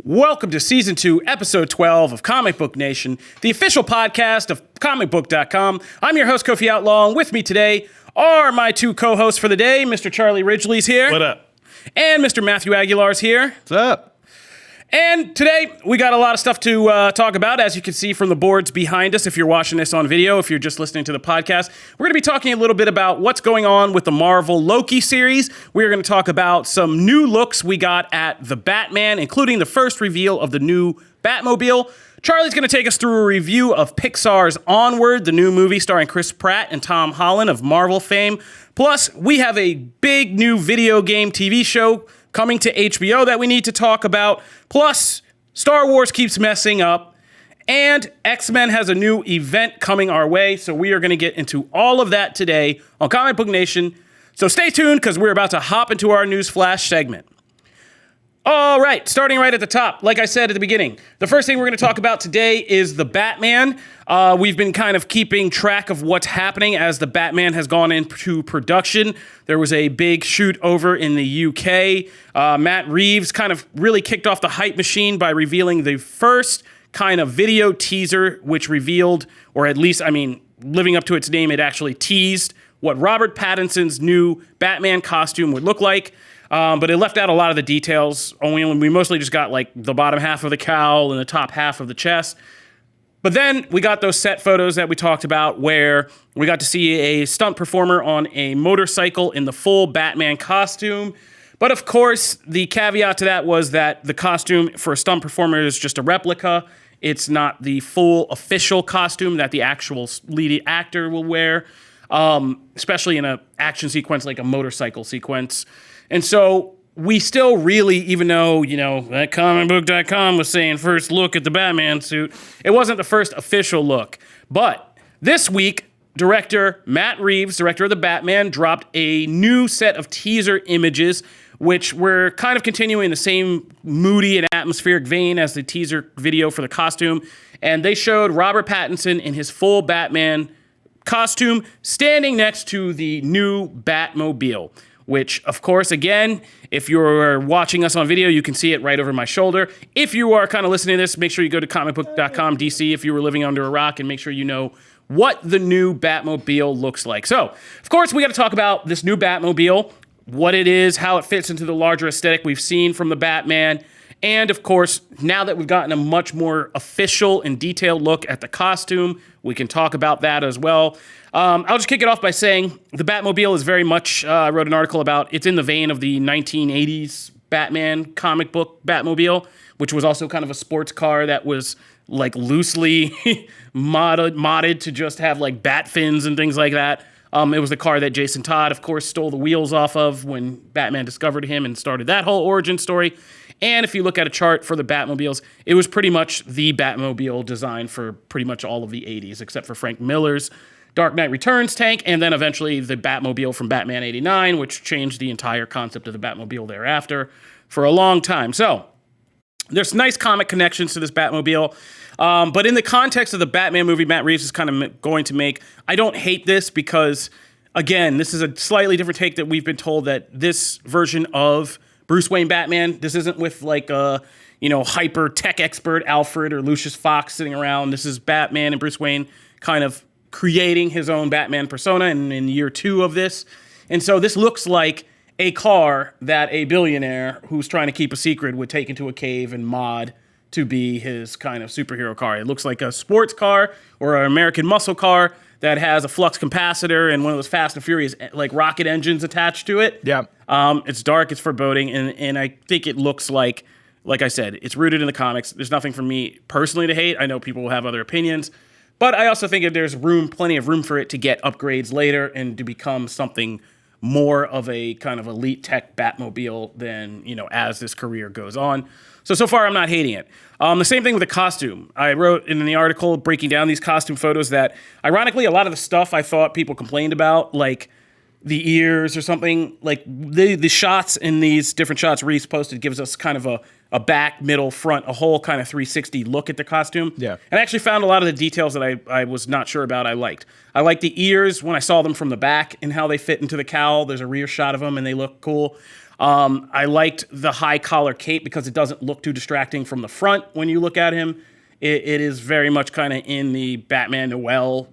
Welcome to Season 2, Episode 12 of Comic Book Nation, the official podcast of Comicbook.com. I'm your host, Kofi Outlaw, and with me today are my two co-hosts for the day. Mr. Charlie Ridgely's here. What up? And Mr. Matthew Aguilar's here. What's up? And today, we got a lot of stuff to talk about, as you can see from the boards behind us if you're watching this on video, if you're just listening to the podcast. We're going to be talking a little bit about what's going on with the Marvel Loki series. We're going to talk about some new looks we got at the Batman, including the first reveal of the new Batmobile. Charlie's going to take us through a review of Pixar's Onward, the new movie starring Chris Pratt and Tom Holland of Marvel fame. Plus, we have a big new video game TV show coming to HBO that we need to talk about. Plus, Star Wars keeps messing up. And X-Men has a new event coming our way. So we are going to get into all of that today on Comic Book Nation. So stay tuned because we're about to hop into our news flash segment. All right, starting right at the top, like I said at the beginning, the first thing we're going to talk about today is the Batman. We've been kind of keeping track of what's happening as the Batman has gone into production. There was a big shoot over in the UK. Matt Reeves kind of really kicked off the hype machine by revealing the first kind of video teaser, which revealed, or at least, living up to its name, it actually teased what Robert Pattinson's new Batman costume would look like. But it left out a lot of the details. We mostly just got like the bottom half of the cowl and the top half of the chest. But then we got those set photos that we talked about where we got to see a stunt performer on a motorcycle in the full Batman costume. But of course, the caveat to that was that the costume for a stunt performer is just a replica. It's not the full official costume that the actual lead actor will wear, especially in an action sequence like a motorcycle sequence. And so we still really, even though, that Comicbook.com was saying first look at the Batman suit, it wasn't the first official look. But this week, director Matt Reeves, director of the Batman, dropped a new set of teaser images, which were kind of continuing the same moody and atmospheric vein as the teaser video for the costume. And they showed Robert Pattinson in his full Batman costume standing next to the new Batmobile. Which, of course, again, if you're watching us on video, you can see it right over my shoulder. If you are kind of listening to this, make sure you go to comicbook.com DC if you were living under a rock and make sure you know what the new Batmobile looks like. So, of course, we got to talk about this new Batmobile, what it is, how it fits into the larger aesthetic we've seen from the Batman. And, of course, now that we've gotten a much more official and detailed look at the costume, we can talk about that as well. I'll just kick it off by saying the Batmobile is very much, I wrote an article about, it's in the vein of the 1980s Batman comic book Batmobile, which was also kind of a sports car that was like loosely modded to just have like bat fins and things like that. It was the car that Jason Todd, of course, stole the wheels off of when Batman discovered him and started that whole origin story. And if you look at a chart for the Batmobiles, it was pretty much the Batmobile design for pretty much all of the 80s, except for Frank Miller's Dark Knight Returns tank, and then eventually the Batmobile from Batman 89, which changed the entire concept of the Batmobile thereafter for a long time. So there's nice comic connections to this Batmobile. But in the context of the Batman movie Matt Reeves is kind of going to make, I don't hate this because, again, this is a slightly different take that we've been told that this version of Bruce Wayne Batman, this isn't with like a, hyper tech expert Alfred or Lucius Fox sitting around. This is Batman and Bruce Wayne kind of creating his own Batman persona in year 2 of this. And so this looks like a car that a billionaire who's trying to keep a secret would take into a cave and mod to be his kind of superhero car. It looks like a sports car or an American muscle car that has a flux capacitor and one of those Fast and Furious like rocket engines attached to it. Yeah. It's dark, it's foreboding, and I think it looks like I said, it's rooted in the comics. There's nothing for me personally to hate. I know people will have other opinions. But I also think that there's plenty of room for it to get upgrades later and to become something more of a kind of elite tech Batmobile than, as this career goes on. So far, I'm not hating it. The same thing with the costume. I wrote in the article breaking down these costume photos that, ironically, a lot of the stuff I thought people complained about, like, the ears or something. Like the shots in these different shots Reese posted gives us kind of a back, middle, front, a whole kind of 360 look at the costume. Yeah. And I actually found a lot of the details that I was not sure about I liked. I liked the ears when I saw them from the back and how they fit into the cowl. There's a rear shot of them and they look cool. I liked the high collar cape because it doesn't look too distracting from the front when you look at him. It is very much kind of in the Batman Noel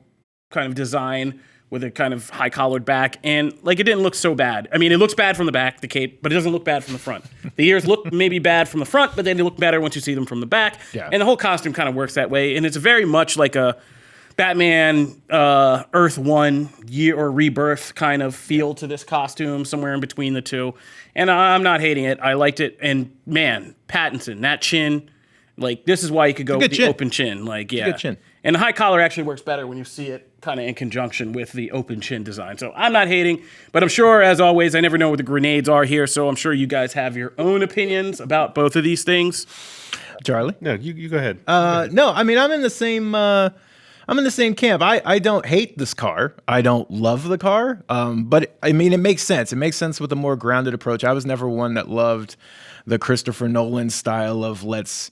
kind of design with a kind of high collared back. And like, it didn't look so bad. I mean, it looks bad from the back, the cape, but it doesn't look bad from the front. The ears look maybe bad from the front, but then they look better once you see them from the back. Yeah. And the whole costume kind of works that way. And it's very much like a Batman Earth 1 year or rebirth kind of feel to this costume, somewhere in between the two. And I'm not hating it. I liked it. And man, Pattinson, that chin, like this is why you could go with the open chin. Like, yeah. Good chin. And the high collar actually works better when you see it kind of in conjunction with the open chin design. So I'm not hating, but I'm sure, as always, I never know where the grenades are here. So I'm sure you guys have your own opinions about both of these things. Charlie? No, you go ahead. No, I mean, I'm in the same camp. I don't hate this car. I don't love the car. But I mean, it makes sense. It makes sense with a more grounded approach. I was never one that loved the Christopher Nolan style of let's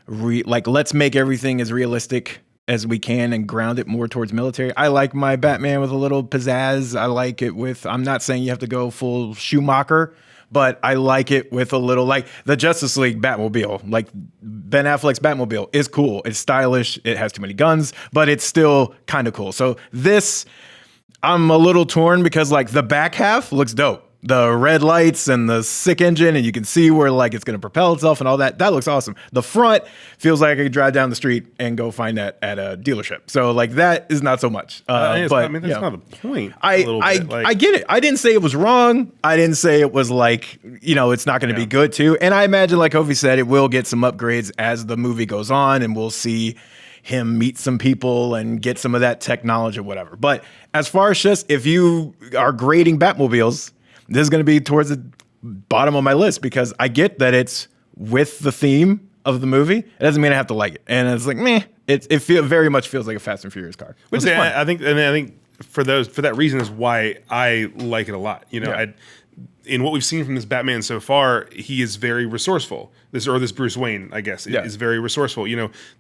make everything as realistic as we can and ground it more towards military. I like my Batman with a little pizzazz. I like it with, I'm not saying you have to go full Schumacher, but I like it with a little, like the Justice League Batmobile, like Ben Affleck's Batmobile is cool. It's stylish. It has too many guns, but it's still kind of cool. So this, I'm a little torn because like the back half looks dope. The red lights and the sick engine, and you can see where like it's going to propel itself and all that. That looks awesome. The front feels like I could drive down the street and go find that at a dealership. So like that is not so much. But I mean, that's kind of the point. I get it. I didn't say it was wrong. I didn't say it was like, it's not going to be good too. And I imagine, like Kofi said, it will get some upgrades as the movie goes on, and we'll see him meet some people and get some of that technology or whatever. But as far as just if you are grading Batmobiles, this is going to be towards the bottom of my list because I get that it's with the theme of the movie. It doesn't mean I have to like it. And it's like, meh. It very much feels like a Fast and Furious car, which is fun. I think for that reason is why I like it a lot. In what we've seen from this Batman so far, he is very resourceful. This Bruce Wayne, I guess, is very resourceful.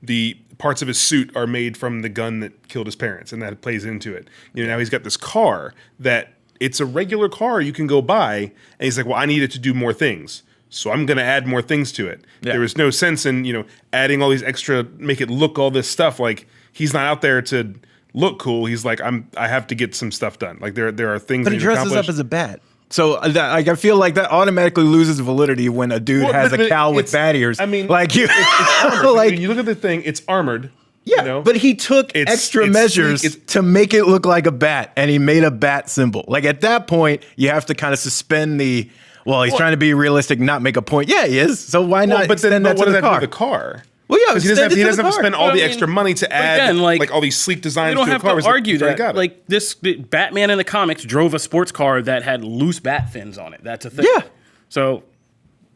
The parts of his suit are made from the gun that killed his parents, and that plays into it. Now he's got this car that it's a regular car you can go buy, and he's like, well, I need it to do more things, so I'm going to add more things to it. Yeah. There is no sense in, adding all these extra, make it look all this stuff. Like, he's not out there to look cool. He's like, I have to get some stuff done. Like, there are things but that he dresses up as a bat. So I feel like that automatically loses validity when a dude has a cowl with bat ears. I mean, like it's armored. Like, when you look at the thing, it's armored. Yeah, but he took extra measures to make it look like a bat, and he made a bat symbol. Like at that point, you have to kind of suspend he's trying to be realistic, not make a point. Yeah, he is. So why not extend that to the car? Do with the car? Well, yeah, he doesn't have to spend all the extra money to add like all these sleek designs to a car. You don't have to argue that. Like this Batman in the comics drove a sports car that had loose bat fins on it. That's a thing. Yeah. So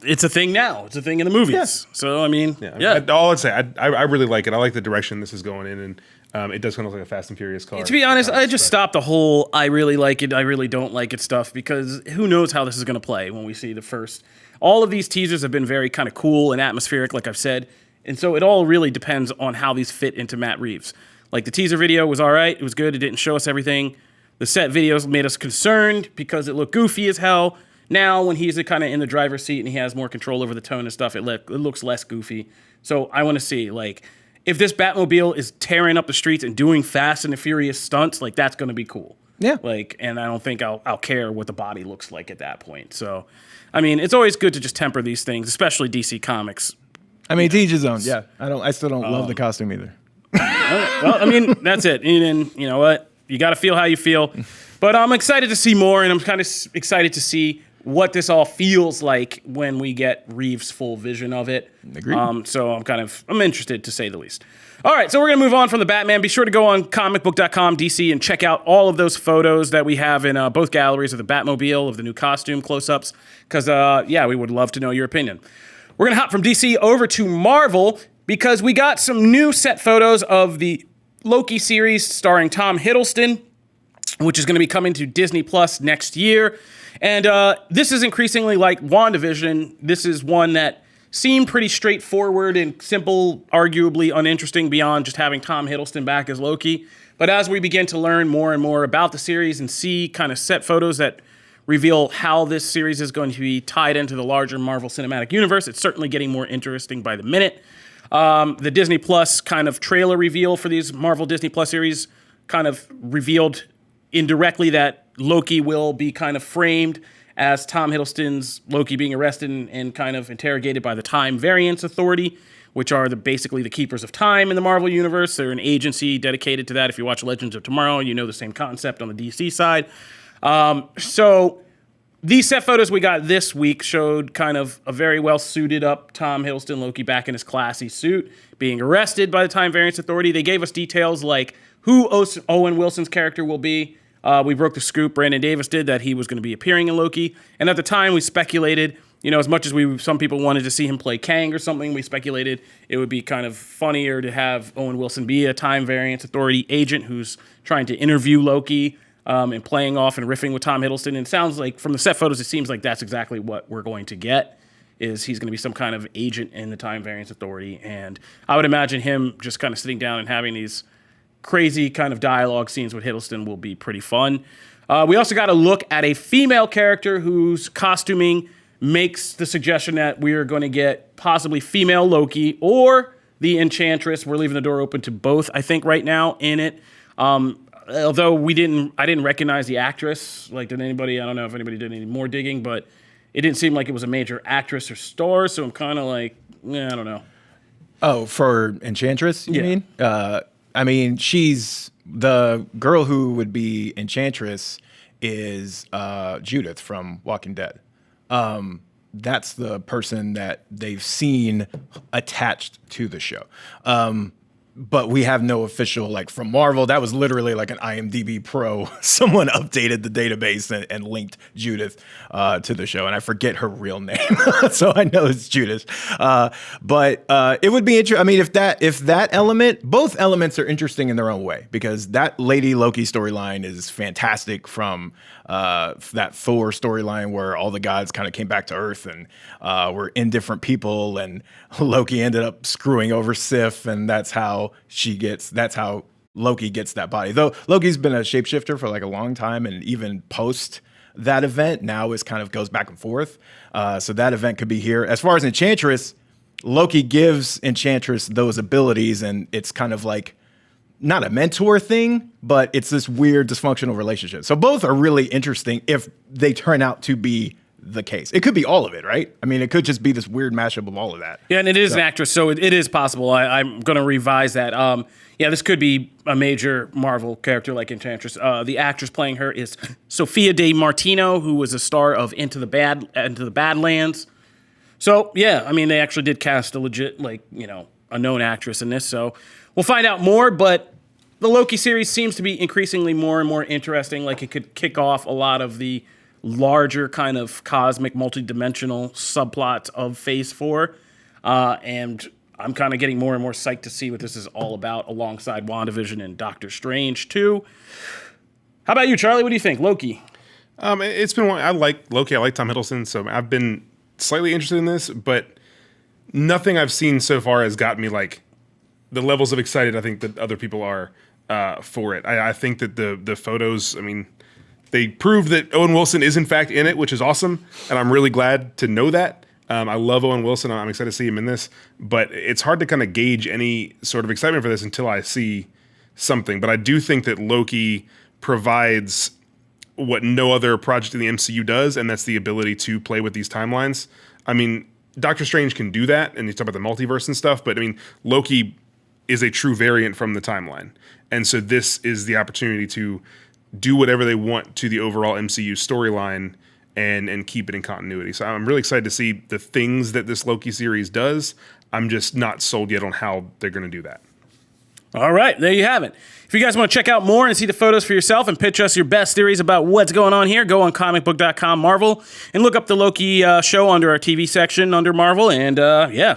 it's a thing now. It's a thing in the movies. Yeah. So, I mean, all I'd say, I really like it. I like the direction this is going in, and it does kind of look like a Fast and Furious car. To be honest, I just stopped the whole I really like it, I really don't like it stuff because who knows how this is going to play when we see the first. All of these teasers have been very kind of cool and atmospheric, like I've said, and so it all really depends on how these fit into Matt Reeves. Like the teaser video was all right. It was good. It didn't show us everything. The set videos made us concerned because it looked goofy as hell. Now, when he's kind of in the driver's seat and he has more control over the tone and stuff, it looks less goofy. So I want to see, like, if this Batmobile is tearing up the streets and doing Fast and the Furious stunts, like, that's going to be cool. Yeah. Like, and I don't think I'll care what the body looks like at that point. So, I mean, it's always good to just temper these things, especially DC Comics. I mean, to each his own. Yeah. I still don't love the costume either. Well, I mean, that's it. And then, you know what? You got to feel how you feel. But I'm excited to see more, and I'm kind of excited to see what this all feels like when we get Reeves' full vision of it. Agreed. So I'm interested, to say the least. All right, so we're going to move on from the Batman. Be sure to go on Comicbook.com, DC, and check out all of those photos that we have in both galleries of the Batmobile, of the new costume close-ups, because, we would love to know your opinion. We're going to hop from DC over to Marvel, because we got some new set photos of the Loki series starring Tom Hiddleston. which is going to be coming to Disney Plus next year. And this is increasingly like WandaVision. This is one that seemed pretty straightforward and simple, arguably uninteresting beyond just having Tom Hiddleston back as Loki. But as we begin to learn more and more about the series and see kind of set photos that reveal how this series is going to be tied into the larger Marvel Cinematic Universe, it's certainly getting more interesting by the minute. The Disney Plus kind of trailer reveal for these Marvel Disney Plus series kind of revealed indirectly that Loki will be kind of framed as Tom Hiddleston's Loki being arrested and kind of interrogated by the Time Variance Authority, which are basically the keepers of time in the Marvel Universe. They're an agency dedicated to that. If you watch Legends of Tomorrow, you know the same concept on the DC side. So these set photos we got this week showed kind of a very well suited up Tom Hiddleston Loki back in his classy suit, being arrested by the Time Variance Authority. They gave us details like who Owen Wilson's character will be. We broke the scoop, Brandon Davis did, that he was going to be appearing in Loki. And at the time, we speculated, as much as some people wanted to see him play Kang or something, we speculated it would be kind of funnier to have Owen Wilson be a Time Variance Authority agent who's trying to interview Loki and playing off and riffing with Tom Hiddleston. And it sounds like, from the set photos, it seems like that's exactly what we're going to get, is he's going to be some kind of agent in the Time Variance Authority. And I would imagine him just kind of sitting down and having these crazy kind of dialogue scenes with Hiddleston will be pretty fun. We also got a look at a female character whose costuming makes the suggestion that we are going to get possibly female Loki or the Enchantress. We're leaving the door open to both, I think, right now in it. Although I didn't recognize the actress. Like, I don't know if anybody did any more digging, but it didn't seem like it was a major actress or star. So I'm kind of like, I don't know. Oh, for Enchantress, you mean? I mean, she's the girl who would be Enchantress is Judith from Walking Dead. That's the person that they've seen attached to the show. But we have no official, like, from Marvel. That was literally like an IMDb Pro. Someone updated the database and linked Judith to the show. And I forget her real name. So I know it's Judith. But it would be interesting. I mean, if that element, both elements are interesting in their own way, because that Lady Loki storyline is fantastic from that Thor storyline where all the gods kind of came back to Earth and were indifferent people, and Loki ended up screwing over Sif, and that's how Loki gets that body. Though Loki's been a shapeshifter for like a long time, and even post that event now is kind of goes back and forth. So that event could be here. As far as Enchantress, Loki gives Enchantress those abilities, and it's kind of like not a mentor thing, but it's this weird dysfunctional relationship. So both are really interesting if they turn out to be the case. It could be all of it, right? I mean, it could just be this weird mashup of all of that. Yeah, and it is an actress, so it is possible. I'm going to revise that. This could be a major Marvel character like Enchantress. The actress playing her is Sophia Di Martino, who was a star of Into the Badlands. So, yeah, I mean, they actually did cast a legit, a known actress in this, so we'll find out more, but the Loki series seems to be increasingly more and more interesting. Like, it could kick off a lot of the larger kind of cosmic, multi-dimensional subplots of Phase 4. And I'm kind of getting more and more psyched to see what this is all about alongside WandaVision and Doctor Strange, too. How about you, Charlie? What do you think? Loki? It's been one. I like Loki. I like Tom Hiddleston, so I've been slightly interested in this, but nothing I've seen so far has got me like the levels of excited I think that other people are for it. I think that the photos, I mean, they prove that Owen Wilson is in fact in it, which is awesome, and I'm really glad to know that. I love Owen Wilson. I'm excited to see him in this, but it's hard to kind of gauge any sort of excitement for this until I see something. But I do think that Loki provides what no other project in the MCU does, and that's the ability to play with these timelines. I mean, Doctor Strange can do that, and you talk about the multiverse and stuff, but I mean, Loki is a true variant from the timeline. And so this is the opportunity to do whatever they want to the overall MCU storyline and keep it in continuity. So I'm really excited to see the things that this Loki series does. I'm just not sold yet on how they're going to do that. All right, there you have it. If you guys want to check out more and see the photos for yourself and pitch us your best theories about what's going on here, go on Comicbook.com Marvel and look up the Loki show under our TV section under Marvel and,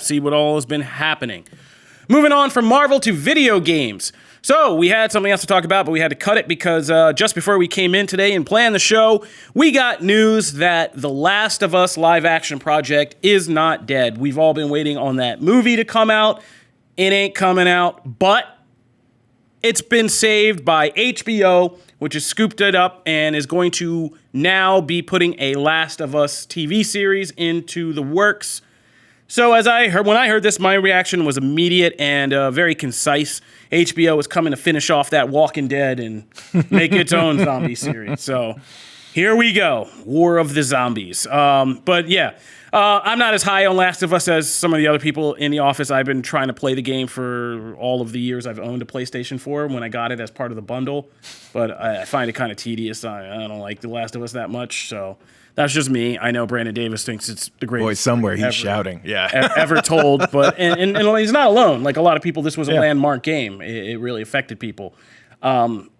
see what all has been happening. Moving on from Marvel to video games. So we had something else to talk about, but we had to cut it because just before we came in today and planned the show, we got news that the Last of Us live action project is not dead. We've all been waiting on that movie to come out. It ain't coming out, but it's been saved by HBO, which has scooped it up and is going to now be putting a Last of Us TV series into the works. So when I heard this, my reaction was immediate and very concise. HBO is coming to finish off that Walking Dead and make its own zombie series. So here we go, War of the Zombies. But yeah, I'm not as high on Last of Us as some of the other people in the office. I've been trying to play the game for all of the years I've owned a PlayStation 4 when I got it as part of the bundle. But I find it kind of tedious. I don't like The Last of Us that much, so... That's just me. I know Brandon Davis thinks it's the greatest. Boy, somewhere he's ever, shouting. Yeah. ever told. But and he's not alone. Like a lot of people, this was a landmark game. It really affected people. But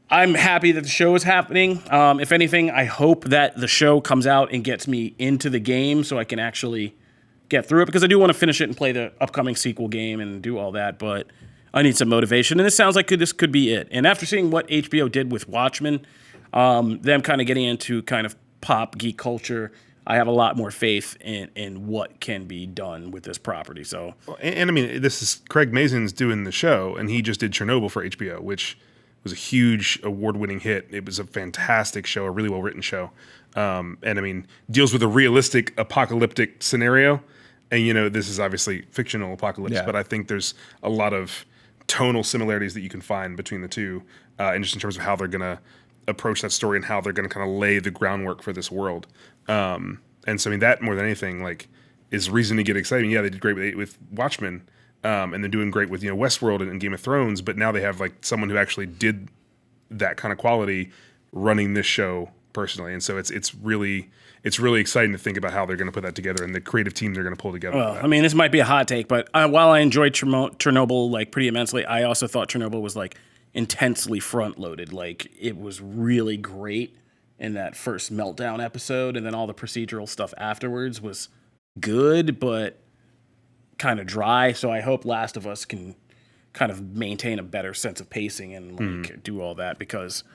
I'm happy that the show is happening. If anything, I hope that the show comes out and gets me into the game so I can actually get through it, because I do want to finish it and play the upcoming sequel game and do all that. But I need some motivation, and this sounds like this could be it. And after seeing what HBO did with Watchmen, them kind of getting into kind of pop geek culture, I have a lot more faith in what can be done with this property. So, and I mean, this is Craig Mazin's doing the show, and he just did Chernobyl for HBO, which was a huge award-winning hit. It was a fantastic show, a really well-written show, and I mean, deals with a realistic apocalyptic scenario. And this is obviously fictional apocalypse, but I think there's a lot of tonal similarities that you can find between the two, and just in terms of how they're gonna approach that story and how they're going to kind of lay the groundwork for this world. And so, I mean, that more than anything, like, is reason to get excited. Yeah, they did great with Watchmen, and they're doing great with, Westworld and Game of Thrones, but now they have, like, someone who actually did that kind of quality running this show personally. And so it's really exciting to think about how they're going to put that together and the creative team they're going to pull together. Well, I mean, this might be a hot take, but while I enjoyed Chernobyl, like, pretty immensely, I also thought Chernobyl was, like, intensely front-loaded. Like, it was really great in that first meltdown episode, and then all the procedural stuff afterwards was good, but kind of dry. So I hope Last of Us can kind of maintain a better sense of pacing and do all that, because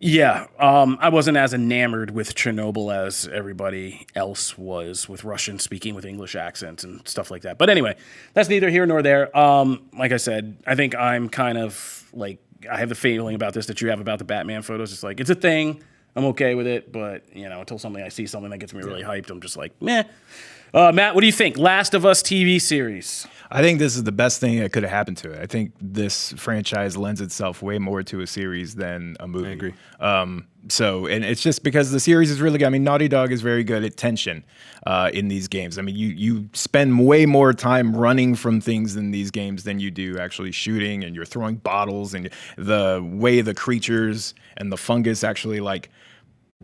I wasn't as enamored with Chernobyl as everybody else was, with Russians speaking with English accents and stuff like that. But anyway, that's neither here nor there. Like I said, I think I'm kind of like, I have the feeling about this that you have about the Batman photos. It's like, it's a thing. I'm okay with it, but until I see something that gets me really hyped, I'm just like, meh. Matt, what do you think? Last of Us TV series. I think this is the best thing that could have happened to it. I think this franchise lends itself way more to a series than a movie. I agree. And it's just because the series is really good. I mean, Naughty Dog is very good at tension in these games. I mean, you spend way more time running from things in these games than you do actually shooting, and you're throwing bottles, and the way the creatures and the fungus actually like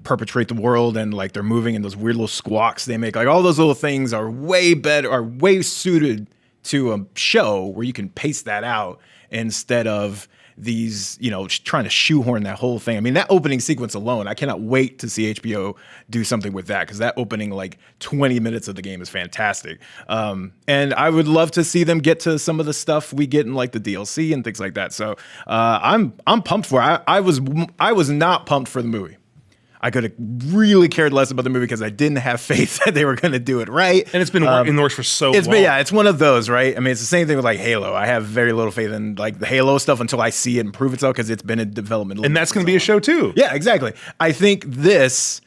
perpetrate the world, and like they're moving, and those weird little squawks they make, like all those little things are way suited to a show where you can pace that out instead of these, trying to shoehorn that whole thing. I mean, that opening sequence alone, I cannot wait to see HBO do something with that, because that opening like 20 minutes of the game is fantastic. And I would love to see them get to some of the stuff we get in like the DLC and things like that. So I'm pumped for it. I was not pumped for the movie. I could have really cared less about the movie because I didn't have faith that they were going to do it right. And it's been in the works for so long. It's one of those, right? I mean, it's the same thing with like Halo. I have very little faith in like the Halo stuff until I see it and prove itself, because it's been in development. And that's going to be a show too. Yeah, exactly. I think this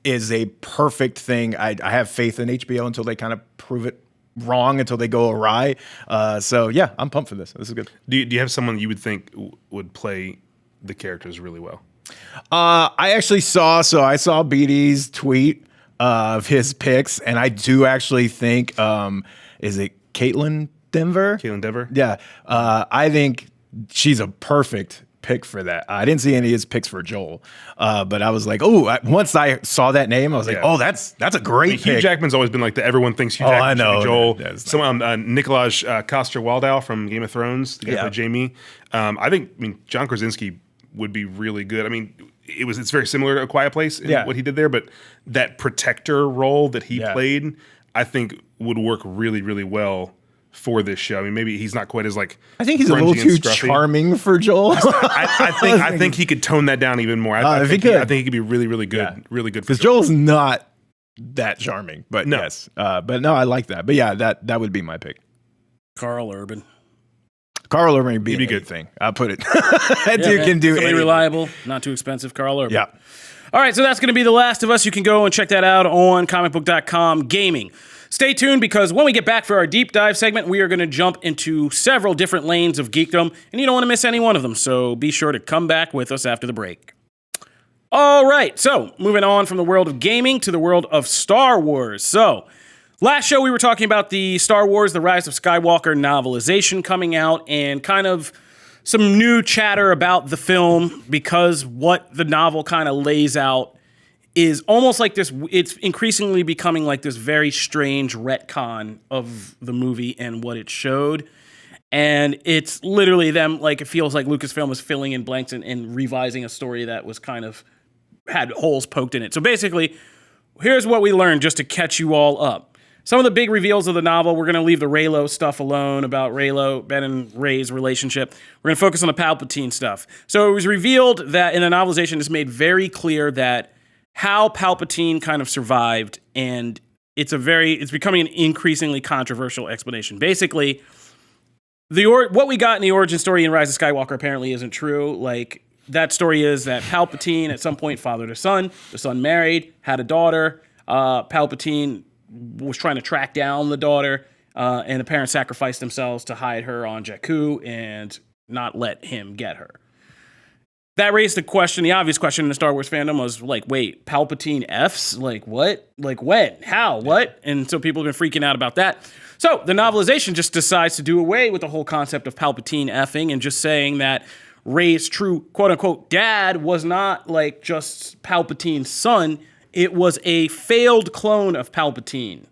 is a perfect thing. I have faith in HBO until they kind of prove it wrong, until they go awry. So yeah, I'm pumped for this. This is good. Do you have someone you would think would play the characters really well? I actually saw BD's tweet of his picks, and I do actually think, is it Caitlin Denver? Caitlin Denver? Yeah. I think she's a perfect pick for that. I didn't see any of his picks for Joel, but I was like, once I saw that name, I was like, that's a great pick. Hugh Jackman's always been like everyone thinks Hugh Jackman should be Joel. Nikolaj Coster-Waldau from Game of Thrones, the guy who played Jaime. I think John Krasinski would be really good. I mean, it's very similar to A Quiet Place in what he did there, but that protector role that he played, I think would work really, really well for this show. I mean, maybe he's not quite as like. I think he's a little too charming for Joel. I think he could tone that down even more. I think he could be really, really good, really good. Because Joel's not that charming, but yes, but no, I like that. But yeah, that would be my pick. Carl Urban. Carl Urban would be a good thing. I'll put it. That dude can do somebody anything. Reliable, not too expensive. Carl Urban. Yeah. All right, so that's going to be The Last of Us. You can go and check that out on Comicbook.com gaming. Stay tuned because when we get back for our deep dive segment, we are going to jump into several different lanes of geekdom, and you don't want to miss any one of them, so be sure to come back with us after the break. All right, so moving on from the world of gaming to the world of Star Wars. So, last show we were talking about the Star Wars The Rise of Skywalker novelization coming out and kind of some new chatter about the film because what the novel kind of lays out is almost like this, it's increasingly becoming like this very strange retcon of the movie and what it showed. And it's literally them, like, it feels like Lucasfilm was filling in blanks and revising a story that was kind of had holes poked in it. So basically, here's what we learned just to catch you all up. Some of the big reveals of the novel, we're going to leave the Reylo stuff alone about Ben and Rey's relationship. We're going to focus on the Palpatine stuff. So it was revealed that in the novelization, it's made very clear that how Palpatine kind of survived, and it's becoming an increasingly controversial explanation. Basically, what we got in the origin story in Rise of Skywalker apparently isn't true. Like, that story is that Palpatine at some point fathered a son. The son married, had a daughter. Palpatine was trying to track down the daughter, and the parents sacrificed themselves to hide her on Jakku and not let him get her. That raised the obvious question in the Star Wars fandom was like, wait, Palpatine F's? Like what? Like when? How? What? And so people have been freaking out about that. So the novelization just decides to do away with the whole concept of Palpatine effing and just saying that Rey's true quote-unquote dad was not like just Palpatine's son. It was a failed clone of Palpatine.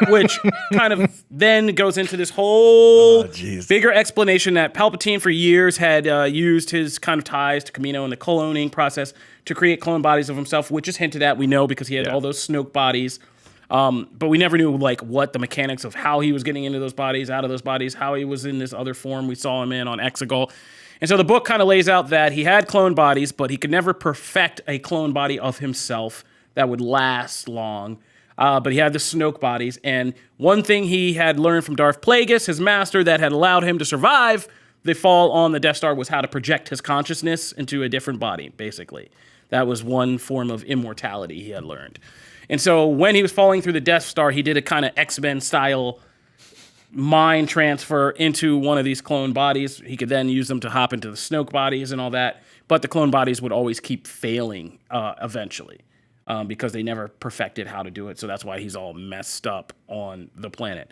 Which kind of then goes into this whole bigger explanation that Palpatine for years had used his kind of ties to Kamino and the cloning process to create clone bodies of himself, which is hinted at, we know, because he had all those Snoke bodies. But we never knew like what the mechanics of how he was getting into those bodies, out of those bodies, how he was in this other form we saw him in on Exegol. And so the book kind of lays out that he had clone bodies, but he could never perfect a clone body of himself that would last long. But he had the Snoke bodies, and one thing he had learned from Darth Plagueis, his master, that had allowed him to survive the fall on the Death Star was how to project his consciousness into a different body, basically. That was one form of immortality he had learned. And so when he was falling through the Death Star, he did a kind of X-Men style mind transfer into one of these clone bodies. He could then use them to hop into the Snoke bodies and all that, but the clone bodies would always keep failing eventually. Because they never perfected how to do it. So that's why he's all messed up on the planet.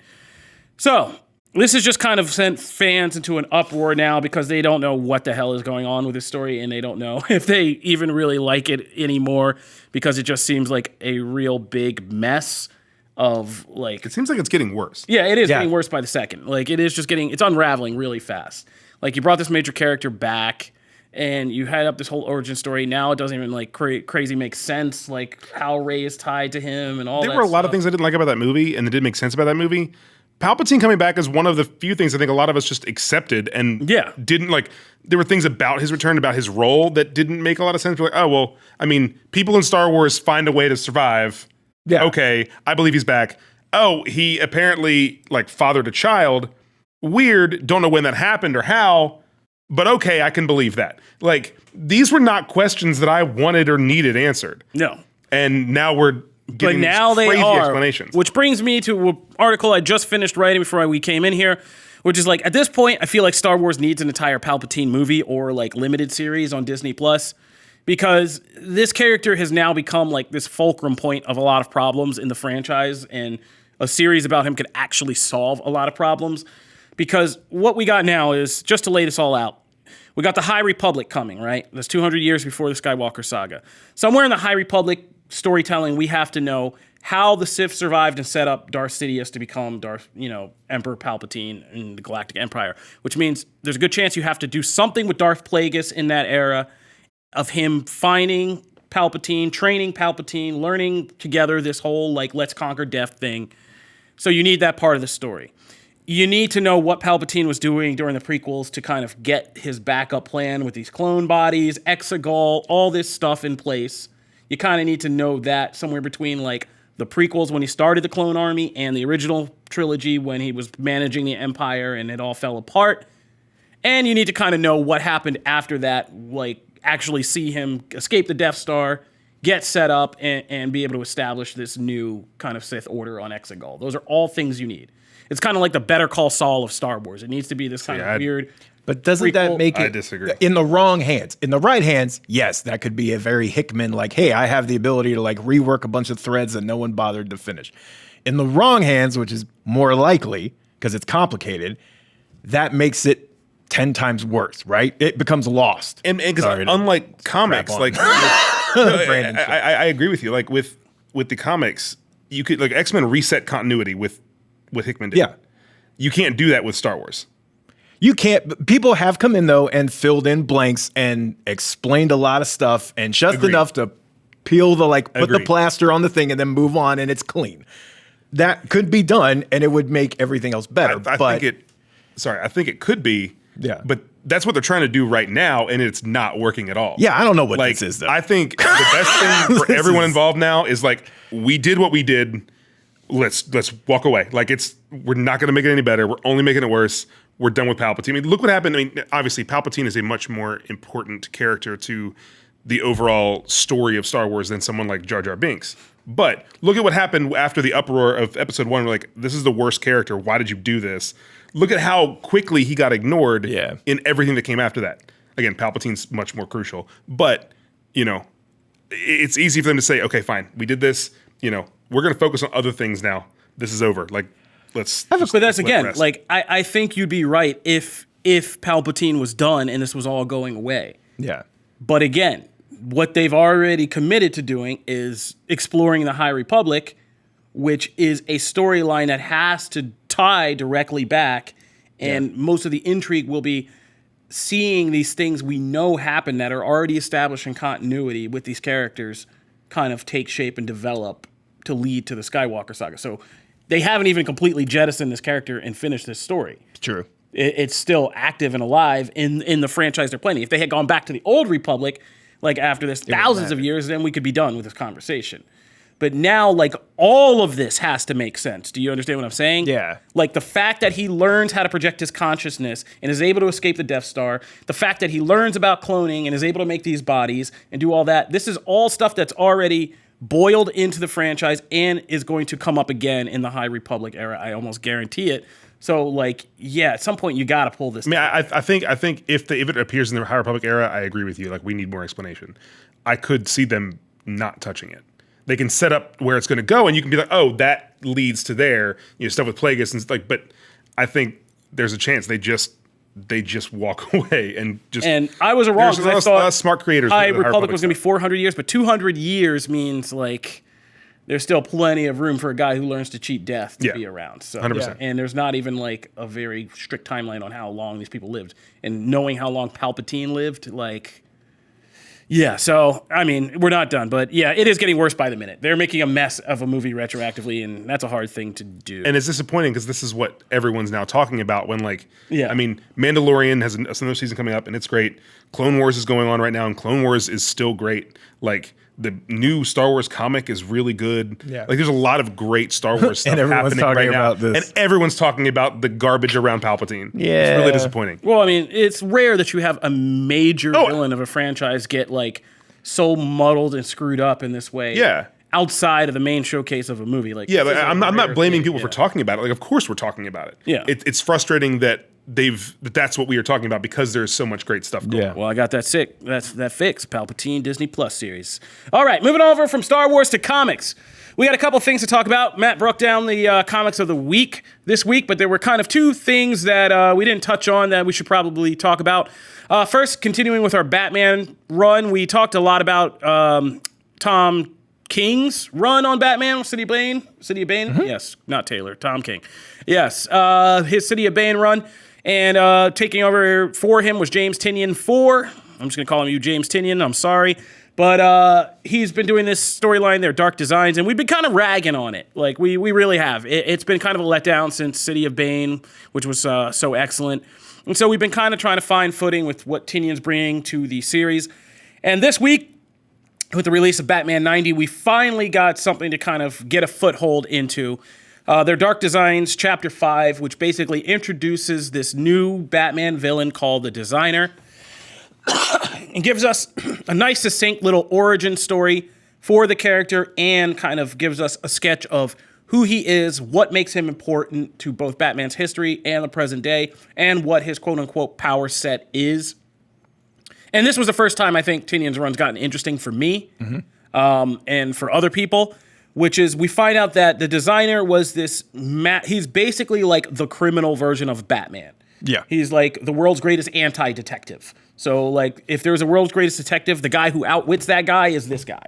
So this has just kind of sent fans into an uproar now because they don't know what the hell is going on with this story, and they don't know if they even really like it anymore because it just seems like a real big mess of like... It seems like it's getting worse. Yeah, it is getting worse by the second. Like it is just it's unraveling really fast. Like you brought this major character back, and you had up this whole origin story. Now it doesn't even like crazy make sense, like how Rey is tied to him and all that. There were a lot of things I didn't like about that movie, and that didn't make sense about that movie. Palpatine coming back is one of the few things I think a lot of us just accepted and didn't like. There were things about his return, about his role that didn't make a lot of sense. We're like, oh, well, I mean, people in Star Wars find a way to survive. Yeah. Okay, I believe he's back. Oh, he apparently like fathered a child. Weird. Don't know when that happened or how. But okay, I can believe that. Like, these were not questions that I wanted or needed answered. No. And now we're getting crazy explanations. Which brings me to an article I just finished writing before we came in here, which is like, at this point, I feel like Star Wars needs an entire Palpatine movie or like limited series on Disney Plus, because this character has now become like this fulcrum point of a lot of problems in the franchise, and a series about him could actually solve a lot of problems. Because what we got now is, just to lay this all out, we got the High Republic coming, right? That's 200 years before the Skywalker saga. Somewhere in the High Republic storytelling, we have to know how the Sith survived and set up Darth Sidious to become Emperor Palpatine in the Galactic Empire, which means there's a good chance you have to do something with Darth Plagueis in that era of him finding Palpatine, training Palpatine, learning together this whole, like, let's conquer death thing. So you need that part of the story. You need to know what Palpatine was doing during the prequels to kind of get his backup plan with these clone bodies, Exegol, all this stuff in place. You kind of need to know that somewhere between like the prequels when he started the clone army and the original trilogy when he was managing the Empire and it all fell apart. And you need to kind of know what happened after that, like actually see him escape the Death Star, get set up, and be able to establish this new kind of Sith order on Exegol. Those are all things you need. It's kind of like the Better Call Saul of Star Wars. It needs to be this kind of weird. But doesn't that make it? I disagree. In the wrong hands. In the right hands, yes, that could be a very Hickman, like, hey, I have the ability to like rework a bunch of threads that no one bothered to finish. In the wrong hands, which is more likely because it's complicated, that makes it 10 times worse, right? It becomes lost. And because unlike comics, like I agree with you. Like with the comics, you could like X-Men reset continuity with Hickman did. Yeah. You can't do that with Star Wars. You can't. People have come in though and filled in blanks and explained a lot of stuff and just enough to peel the put the plaster on the thing and then move on and it's clean. That could be done and it would make everything else better. I think it could be. Yeah. But that's what they're trying to do right now and it's not working at all. Yeah, I don't know what this is though. I think the best thing for everyone involved now is like we did what we did. Let's walk away. Like we're not going to make it any better. We're only making it worse. We're done with Palpatine. I mean, look what happened. I mean, obviously, Palpatine is a much more important character to the overall story of Star Wars than someone like Jar Jar Binks. But look at what happened after the uproar of Episode 1. We're like, this is the worst character. Why did you do this? Look at how quickly he got ignored in everything that came after that. Again, Palpatine's much more crucial. But, it's easy for them to say, okay, fine, we did this. We're going to focus on other things now. This is over. Like, but that's again, like I think you'd be right if Palpatine was done and this was all going away. Yeah. But again, what they've already committed to doing is exploring the High Republic, which is a storyline that has to tie directly back, and most of the intrigue will be seeing these things we know happen that are already established in continuity with these characters kind of take shape and develop to lead to the Skywalker saga. So they haven't even completely jettisoned this character and finished this story. True. It's still active and alive in the franchise they're playing. If they had gone back to the old Republic, like after this thousands of years, then we could be done with this conversation. But now, like, all of this has to make sense. Do you understand what I'm saying? Yeah. Like, the fact that he learns how to project his consciousness and is able to escape the Death Star, the fact that he learns about cloning and is able to make these bodies and do all that, this is all stuff that's already boiled into the franchise and is going to come up again in the High Republic era. I almost guarantee it. So, like, yeah, at some point you got to pull this. I mean, I think if it appears in the High Republic era, I agree with you. Like, we need more explanation. I could see them not touching it. They can set up where it's going to go, and you can be like, oh, that leads to there. Stuff with Plagueis and like. But I think there's a chance they just walk away and just. And I was wrong because I thought smart creators. High Republic was going to be 400 years, but 200 years means like there's still plenty of room for a guy who learns to cheat death to be around. So 100%. And there's not even like a very strict timeline on how long these people lived, and knowing how long Palpatine lived, like. Yeah, so, I mean, we're not done, but yeah, it is getting worse by the minute. They're making a mess of a movie retroactively, and that's a hard thing to do. And it's disappointing because this is what everyone's now talking about when, like, I mean, Mandalorian has another season coming up, and it's great. Clone Wars is going on right now, and Clone Wars is still great. Like, the new Star Wars comic is really good. Yeah. Like, there's a lot of great Star Wars stuff happening right now. And everyone's talking about the garbage around Palpatine. Yeah. It's really disappointing. Well, I mean, it's rare that you have a major villain of a franchise get, like, so muddled and screwed up in this way. Yeah. Outside of the main showcase of a movie. Like, yeah, but I'm not blaming people for talking about it. Like, of course we're talking about it. Yeah. It's frustrating that that's what we are talking about because there's so much great stuff going on. Well, I got that fix. Palpatine Disney Plus series. All right, moving over from Star Wars to comics. We got a couple things to talk about. Matt broke down the comics of the week this week, but there were kind of two things that we didn't touch on that we should probably talk about. First, continuing with our Batman run, we talked a lot about Tom King's run on Batman, City of Bane? Mm-hmm. Yes, not Taylor, Tom King. Yes, his City of Bane run. And taking over for him was James Tynion IV. I'm just going to call him you, James Tynion. I'm sorry. But he's been doing this storyline, their Dark Designs, and we've been kind of ragging on it. Like, we really have. It's been kind of a letdown since City of Bane, which was so excellent. And so we've been kind of trying to find footing with what Tynion's bringing to the series. And this week, with the release of Batman 90, we finally got something to kind of get a foothold into. Their Dark Designs Chapter 5, which basically introduces this new Batman villain called the Designer, and gives us a nice, succinct little origin story for the character and kind of gives us a sketch of who he is, what makes him important to both Batman's history and the present day, and what his quote-unquote power set is. And this was the first time I think Tynion's run's gotten interesting for me and for other people, which is we find out that the Designer was this, he's basically like the criminal version of Batman. Yeah. He's like the world's greatest anti-detective. So like if there's a world's greatest detective, the guy who outwits that guy is this guy.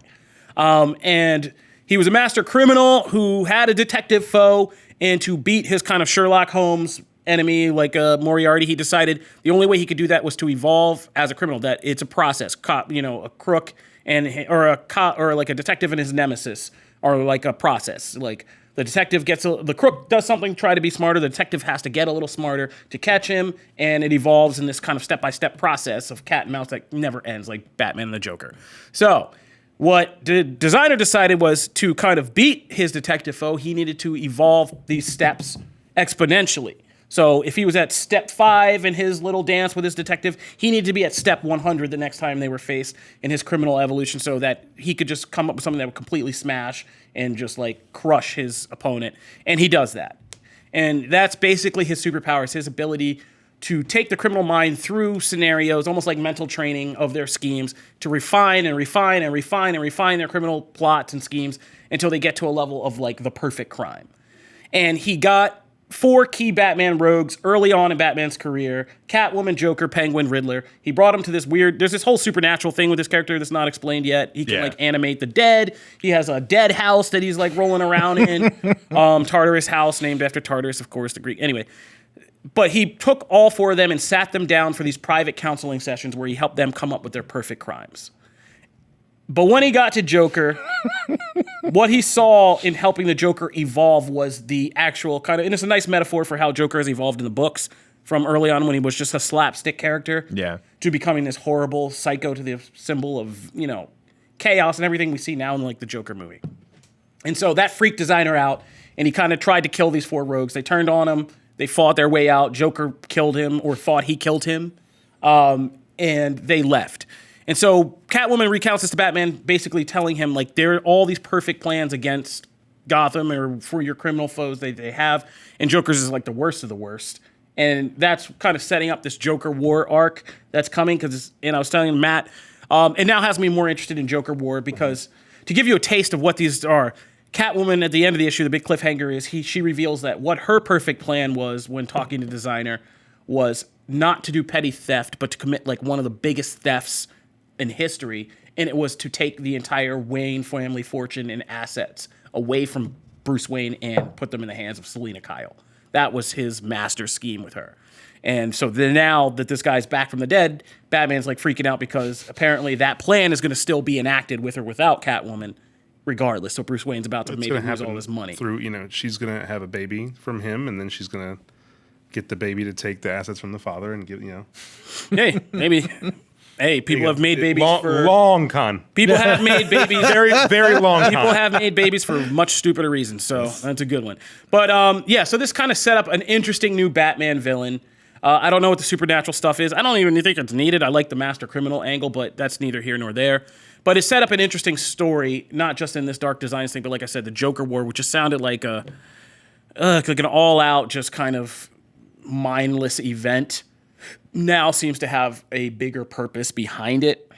And he was a master criminal who had a detective foe, and to beat his kind of Sherlock Holmes enemy like Moriarty, he decided the only way he could do that was to evolve as a criminal, that it's a process, a crook or like a detective and his nemesis are like a process. Like the detective the crook does something, try to be smarter. The detective has to get a little smarter to catch him, and it evolves in this kind of step-by-step process of cat and mouse that never ends, like Batman and the Joker. So what the Designer decided was to kind of beat his detective foe, he needed to evolve these steps exponentially. So if he was at step 5 in his little dance with his detective, he needed to be at step 100 the next time they were faced in his criminal evolution, so that he could just come up with something that would completely smash and just like crush his opponent. And he does that. And that's basically his superpower, is his ability to take the criminal mind through scenarios, almost like mental training of their schemes, to refine and refine and refine and refine their criminal plots and schemes until they get to a level of like the perfect crime. And he got 4 key Batman rogues early on in Batman's career: Catwoman, Joker, Penguin, Riddler. He brought him to this there's this whole supernatural thing with this character that's not explained yet. He can like animate the dead. He has a dead house that he's like rolling around in. Tartarus house, named after Tartarus, of course, the Greek. Anyway, but he took all 4 of them and sat them down for these private counseling sessions where he helped them come up with their perfect crimes. But when he got to Joker, what he saw in helping the Joker evolve was the actual kind of, and it's a nice metaphor for how Joker has evolved in the books from early on when he was just a slapstick character to becoming this horrible psycho to the symbol of, chaos and everything we see now in like the Joker movie. And so that freaked Designer out, and he kind of tried to kill these 4 rogues. They turned on him. They fought their way out. Joker killed him, or thought he killed him, and they left. And so Catwoman recounts this to Batman, basically telling him, like, there are all these perfect plans against Gotham or for your criminal foes they have, and Joker's is like the worst of the worst. And that's kind of setting up this Joker War arc that's coming, because, and I was telling Matt, it now has me more interested in Joker War, because to give you a taste of what these are, Catwoman at the end of the issue, the big cliffhanger is she reveals that what her perfect plan was when talking to Designer was not to do petty theft, but to commit like one of the biggest thefts in history, and it was to take the entire Wayne family fortune and assets away from Bruce Wayne and put them in the hands of Selina Kyle. That was his master scheme with her. And so then now that this guy's back from the dead, Batman's like freaking out, because apparently that plan is going to still be enacted with or without Catwoman regardless. So Bruce Wayne's about to maybe lose all his money. She's going to have a baby from him, and then she's going to get the baby to take the assets from the father and give, Hey, maybe... Hey, people have made babies for... Long con. People have made babies... Very, very long con. People have made babies for much stupider reasons, so that's a good one. But, so this kind of set up an interesting new Batman villain. I don't know what the supernatural stuff is. I don't even think it's needed. I like the master criminal angle, but that's neither here nor there. But it set up an interesting story, not just in this Dark Designs thing, but like I said, the Joker War, which just sounded like an all-out, just kind of mindless event, now seems to have a bigger purpose behind it.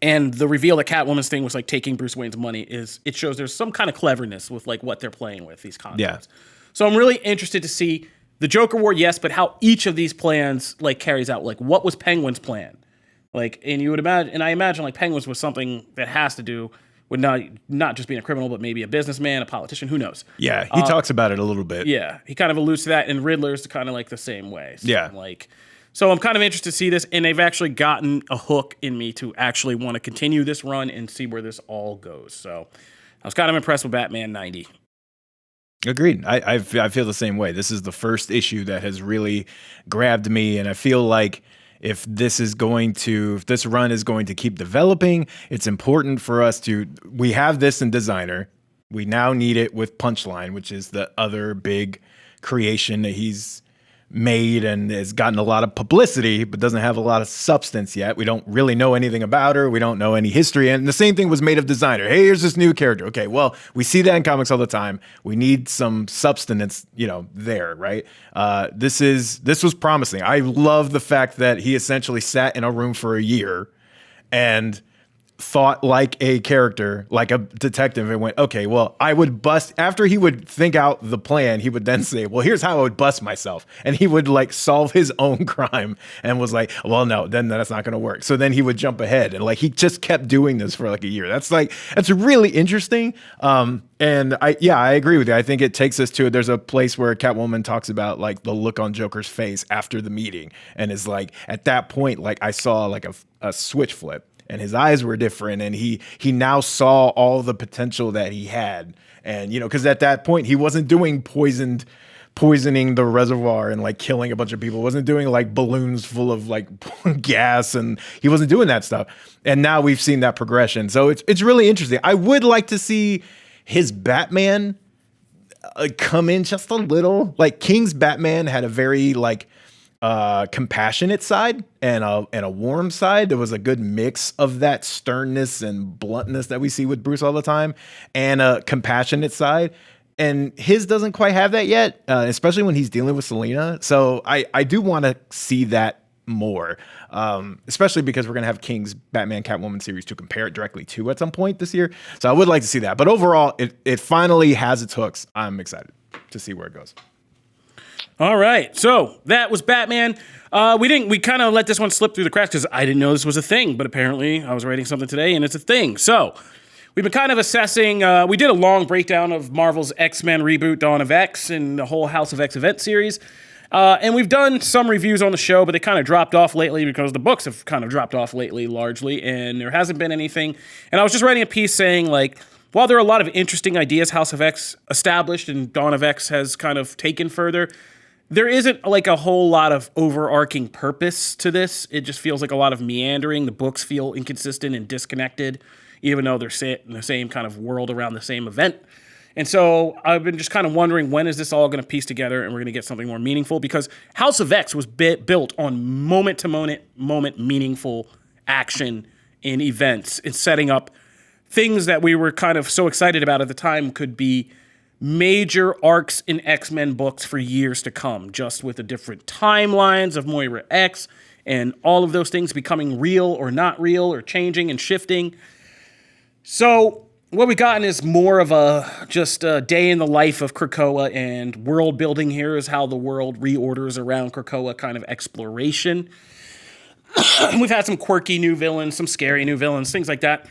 And the reveal that Catwoman's thing was like taking Bruce Wayne's money it shows there's some kind of cleverness with like what they're playing with, these concepts. Yeah. So I'm really interested to see the Joker War, yes, but how each of these plans like carries out. Like, what was Penguin's plan? Like, and you would imagine, and I imagine like Penguin's was something that has to do with not just being a criminal, but maybe a businessman, a politician, who knows? Yeah, he talks about it a little bit. Yeah, he kind of alludes to that, and Riddler's kind of like the same way. So, So I'm kind of interested to see this, and they've actually gotten a hook in me to actually want to continue this run and see where this all goes. So I was kind of impressed with Batman 90. Agreed. I feel the same way. This is the first issue that has really grabbed me, and I feel like if this run is going to keep developing, it's important for us we have this in Designer. We now need it with Punchline, which is the other big creation that he's made and has gotten a lot of publicity, but doesn't have a lot of substance yet. We don't really know anything about her. We don't know any history. And the same thing was made of Designer. Hey, here's this new character. Okay, well, we see that in comics all the time. We need some substance, there, right? This was promising. I love the fact that he essentially sat in a room for a year and thought like a character, like a detective, and went, okay, well, I would bust. After he would think out the plan, he would then say, well, here's how I would bust myself. And he would like solve his own crime and was like, well, no, then that's not going to work. So then he would jump ahead, and like he just kept doing this for like a year. That's really interesting. And I agree with you. I think it takes us to, there's a place where Catwoman talks about like the look on Joker's face after the meeting, and is like, at that point, like I saw like a switch flip. And his eyes were different, and he now saw all the potential that he had. And, because at that point, he wasn't doing poisoning the reservoir and like killing a bunch of people. He wasn't doing like balloons full of like gas, and he wasn't doing that stuff. And now we've seen that progression. So it's really interesting. I would like to see his Batman come in just a little. Like King's Batman had a very like compassionate side and a warm side. There was a good mix of that sternness and bluntness that we see with Bruce all the time, and a compassionate side. And his doesn't quite have that yet, especially when he's dealing with Selena. So I do want to see that more, especially because we're going to have King's Batman Catwoman series to compare it directly to at some point this year. So I would like to see that. But overall, it finally has its hooks. I'm excited to see where it goes. All right, so that was Batman. We kind of let this one slip through the cracks because I didn't know this was a thing, but apparently I was writing something today and it's a thing. So we've been kind of assessing, we did a long breakdown of Marvel's X-Men reboot, Dawn of X, and the whole House of X event series. And we've done some reviews on the show, but they kind of dropped off lately because the books have kind of dropped off lately largely, and there hasn't been anything. And I was just writing a piece saying, like, while there are a lot of interesting ideas House of X established and Dawn of X has kind of taken further, there isn't like a whole lot of overarching purpose to this. It just feels like a lot of meandering. The books feel inconsistent and disconnected, even though they're set in the same kind of world around the same event. And so I've been just kind of wondering, when is this all going to piece together and we're going to get something more meaningful? Because House of X was built on moment meaningful action in events and setting up things that we were kind of so excited about at the time could be major arcs in X-Men books for years to come, just with the different timelines of Moira X and all of those things becoming real or not real or changing and shifting. So what we gotten is more of just a day in the life of Krakoa, and world building here is how the world reorders around Krakoa kind of exploration. We've had some quirky new villains, some scary new villains, things like that.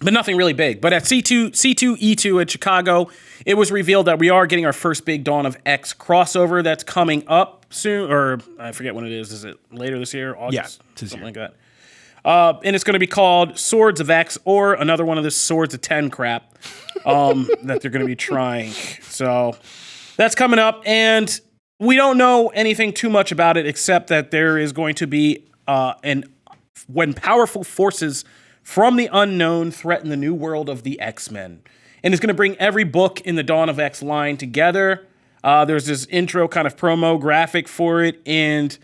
But nothing really big. But at C2E2 at Chicago, it was revealed that we are getting our first big Dawn of X crossover that's coming up soon, or I forget when it is. Is it later this year? August? Yeah, something like that. And it's going to be called Swords of X, or another one of this Swords of 10 crap that they're going to be trying. So that's coming up, and we don't know anything too much about it except that there is going to be when powerful forces from the unknown threaten the new world of the X-Men. And it's going to bring every book in the Dawn of X line together. There's this intro kind of promo graphic for it. And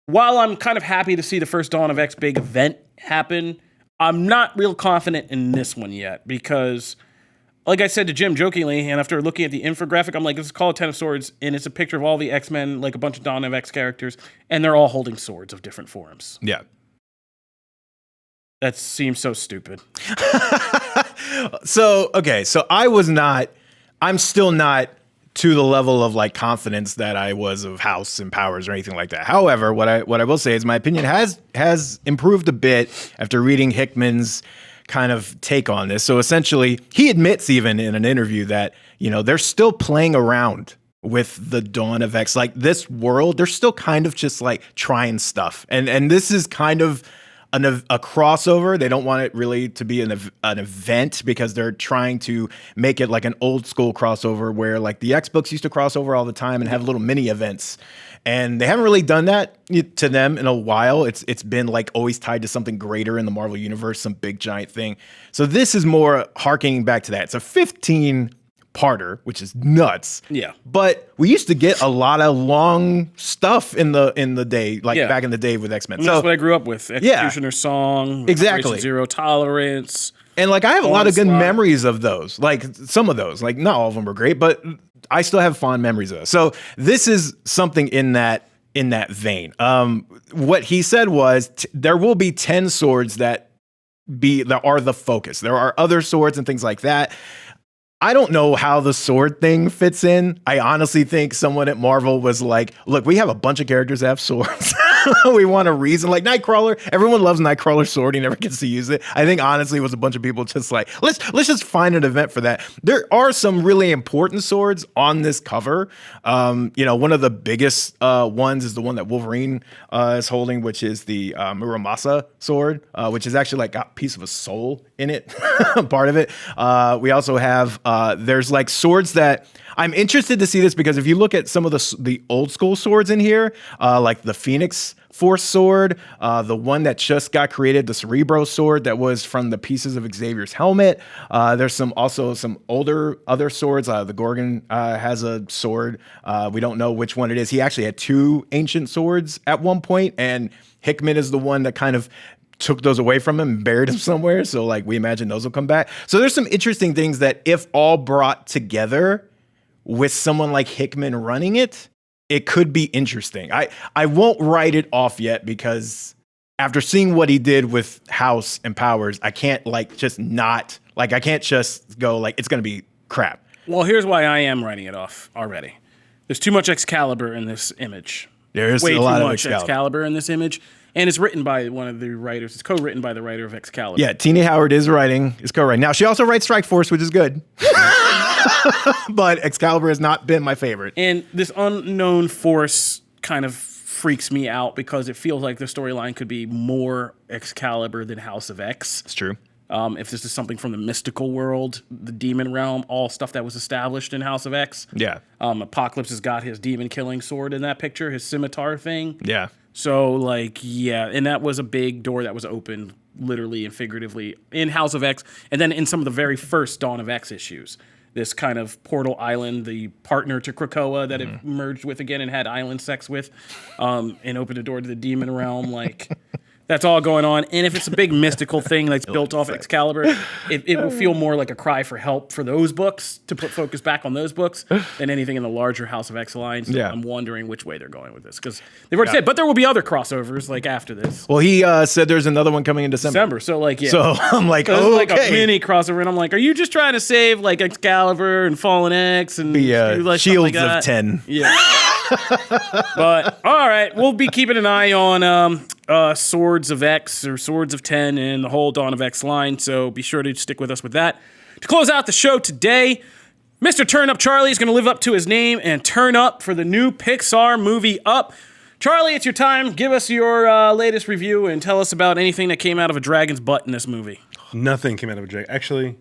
while I'm kind of happy to see the first Dawn of X big event happen, I'm not real confident in this one yet. Because, like I said to Jim jokingly, and after looking at the infographic, I'm like, this is called Ten of Swords. And it's a picture of all the X-Men, like a bunch of Dawn of X characters. And they're all holding swords of different forms. Yeah. That seems so stupid. So I'm still not to the level of like confidence that I was of House and Powers or anything like that. However, what I will say is my opinion has improved a bit after reading Hickman's kind of take on this. So essentially, he admits even in an interview that, they're still playing around with the dawn of X. Like this world, they're still kind of just like trying stuff. And this is kind of a crossover. They don't want it really to be an event because they're trying to make it like an old school crossover where like the X books used to cross over all the time and have little mini events. And they haven't really done that to them in a while. It's been like always tied to something greater in the Marvel universe, some big giant thing. So this is more harkening back to that. It's a 15-parter, which is nuts. Yeah. But we used to get a lot of long stuff in the day, like back in the day with X-Men. That's what I grew up with. Executioner's Song, exactly. Zero Tolerance. And like I have a lot of good memories of those. Like some of those, like not all of them were great, but I still have fond memories of those. So this is something in that vein. What he said was there will be 10 swords that are the focus. There are other swords and things like that. I don't know how the sword thing fits in. I honestly think someone at Marvel was like, look, we have a bunch of characters that have swords. We want a reason. Like Nightcrawler, everyone loves Nightcrawler's sword. He never gets to use it. I think honestly it was a bunch of people just like, let's just find an event for that. There are some really important swords on this cover. One of the biggest ones is the one that Wolverine is holding, which is the Muramasa sword, which is actually like got a piece of a soul in it, part of it. We also have there's like swords that I'm interested to see this because if you look at some of the old school swords in here, like the Phoenix Force sword, the one that just got created, the Cerebro sword that was from the pieces of Xavier's helmet. There's also some older other swords. The Gorgon has a sword. We don't know which one it is. He actually had 2 ancient swords at one point, and Hickman is the one that kind of took those away from him and buried him somewhere. So like we imagine those will come back. So there's some interesting things that if all brought together with someone like Hickman running it, it could be interesting. I won't write it off yet because after seeing what he did with House and Powers, I can't I can't just go like it's going to be crap. Well, here's why I am writing it off already. There's too much Excalibur in this image. There's way a lot too of much Excalibur in this image. And it's written by one of the writers. It's co-written by the writer of Excalibur. Yeah, Tina Howard is co-writing. Now, she also writes Strike Force, which is good. But Excalibur has not been my favorite. And this unknown force kind of freaks me out because it feels like the storyline could be more Excalibur than House of X. It's true. If this is something from the mystical world, the demon realm, all stuff that was established in House of X. Yeah. Apocalypse has got his demon-killing sword in that picture, his scimitar thing. Yeah. So, and that was a big door that was opened literally and figuratively in House of X, and then in some of the very first Dawn of X issues. This kind of portal island, the partner to Krakoa that it merged with again and had island sex with, and opened a door to the demon realm, That's all going on. And if it's a big mystical thing that's built off Excalibur, it will feel more like a cry for help for those books, to put focus back on those books, than anything in the larger House of X line. So I'm wondering which way they're going with this. Because they've already said, but there will be other crossovers after this. Well, he said there's another one coming in December. So So I'm like, so okay. Like a mini crossover. And I'm like, are you just trying to save Excalibur and Fallen X and Shields of 10? Yeah. But all right, we'll be keeping an eye on Swords of X or Swords of 10 and the whole Dawn of X line, so be sure to stick with us with that. To close out the show today, Mr. Turn Up Charlie is going to live up to his name and turn up for the new Pixar movie Up. Charlie, it's your time. Give us your latest review and tell us about anything that came out of a dragon's butt in this movie. Nothing came out of a dragon. Actually,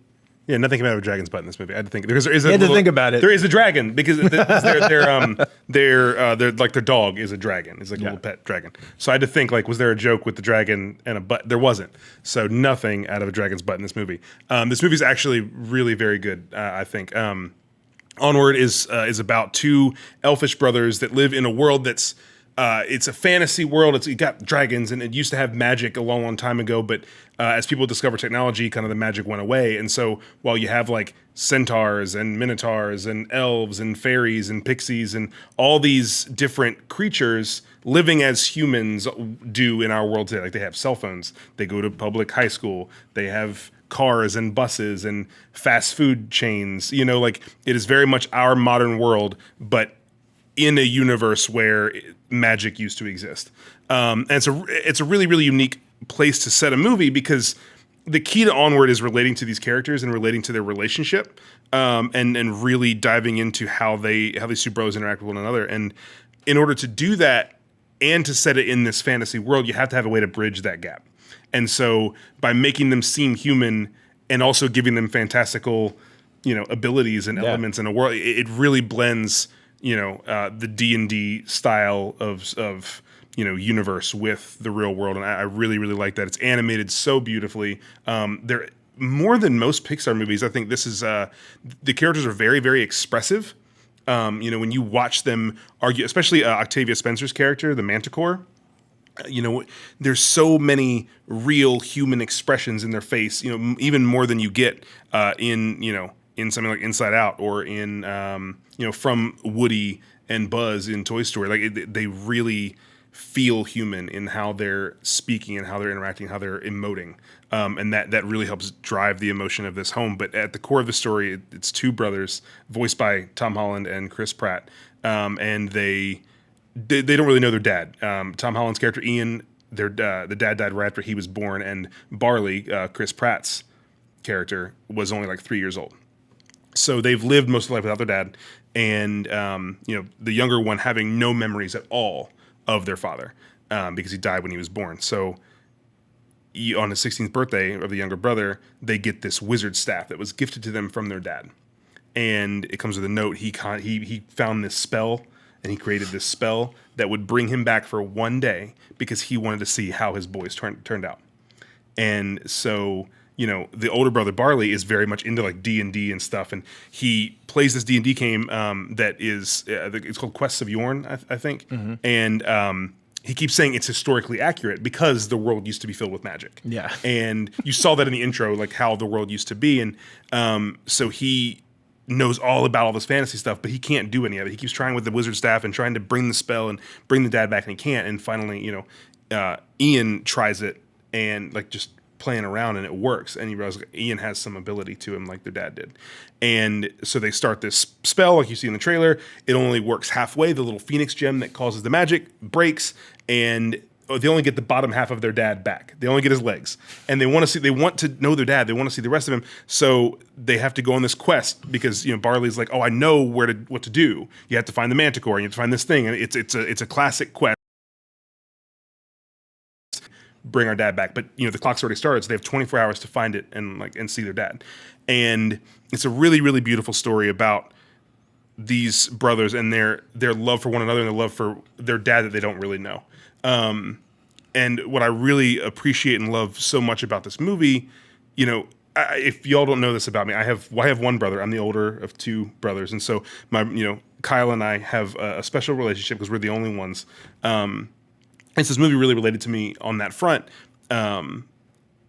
nothing came out of a dragon's butt in this movie. I had to think because think about it. There is a dragon because they're like their dog is a dragon. It's like a little pet dragon. So I had to think was there a joke with the dragon and a butt? There wasn't. So nothing out of a dragon's butt in this movie. This movie is actually really very good. I think. Onward is about 2 elfish brothers that live in a world that's. It's a fantasy world. It's got dragons, and it used to have magic a long, long time ago. But as people discover technology, kind of the magic went away. And so while you have centaurs and minotaurs and elves and fairies and pixies and all these different creatures living as humans do in our world today, they have cell phones, they go to public high school, they have cars and buses and fast food chains. It is very much our modern world, but in a universe where magic used to exist. And so it's a really, really unique place to set a movie because the key to Onward is relating to these characters and relating to their relationship, and really diving into how these two bros interact with one another. And in order to do that and to set it in this fantasy world, you have to have a way to bridge that gap. And so by making them seem human and also giving them fantastical, abilities and elements in a world, it really blends, the D&D style of universe with the real world. And I really, really like that. It's animated so beautifully. They're more than most Pixar movies. I think this is, the characters are very, very expressive. When you watch them argue, especially Octavia Spencer's character, the Manticore, there's so many real human expressions in their face, even more than you get in something like Inside Out or in, from Woody and Buzz in Toy Story. Like they really feel human in how they're speaking and how they're interacting, how they're emoting. And that really helps drive the emotion of this home. But at the core of the story, it's two brothers voiced by Tom Holland and Chris Pratt. And they don't really know their dad. Tom Holland's character, Ian, the dad died right after he was born. And Barley, Chris Pratt's character, was only like 3 years old. So they've lived most of their life without their dad. And, the younger one having no memories at all of their father because he died when he was born. So on his 16th birthday of the younger brother, they get this wizard staff that was gifted to them from their dad. And it comes with a note. He found this spell, and he created this spell that would bring him back for one day because he wanted to see how his boys turned out. And so, the older brother Barley is very much into like D&D and stuff, and he plays this D&D game that is it's called Quests of Yorn, I think, and he keeps saying it's historically accurate because the world used to be filled with magic. Yeah, and you saw that in the intro, like how the world used to be, and so he knows all about all this fantasy stuff, but he can't do any of it. He keeps trying with the wizard staff and trying to bring the spell and bring the dad back, and he can't. And finally, Ian tries it and like just playing around, and it works. And you realize like, Ian has some ability to him like their dad did. And so they start this spell like you see in the trailer. It only works halfway. The little phoenix gem that causes the magic breaks, and they only get the bottom half of their dad back. They only get his legs. And they want to know their dad. They want to see the rest of him. So they have to go on this quest because, Barley's like, oh, I know what to do. You have to find the Manticore, and you have to find this thing. And it's a classic quest. Bring our dad back, but the clock's already started, so they have 24 hours to find it and see their dad. And it's a really, really beautiful story about these brothers and their love for one another and their love for their dad that they don't really know. And what I really appreciate and love so much about this movie, if y'all don't know this about me, I have one brother. I'm the older of two brothers, and so Kyle and I have a special relationship because we're the only ones. And so this movie really related to me on that front,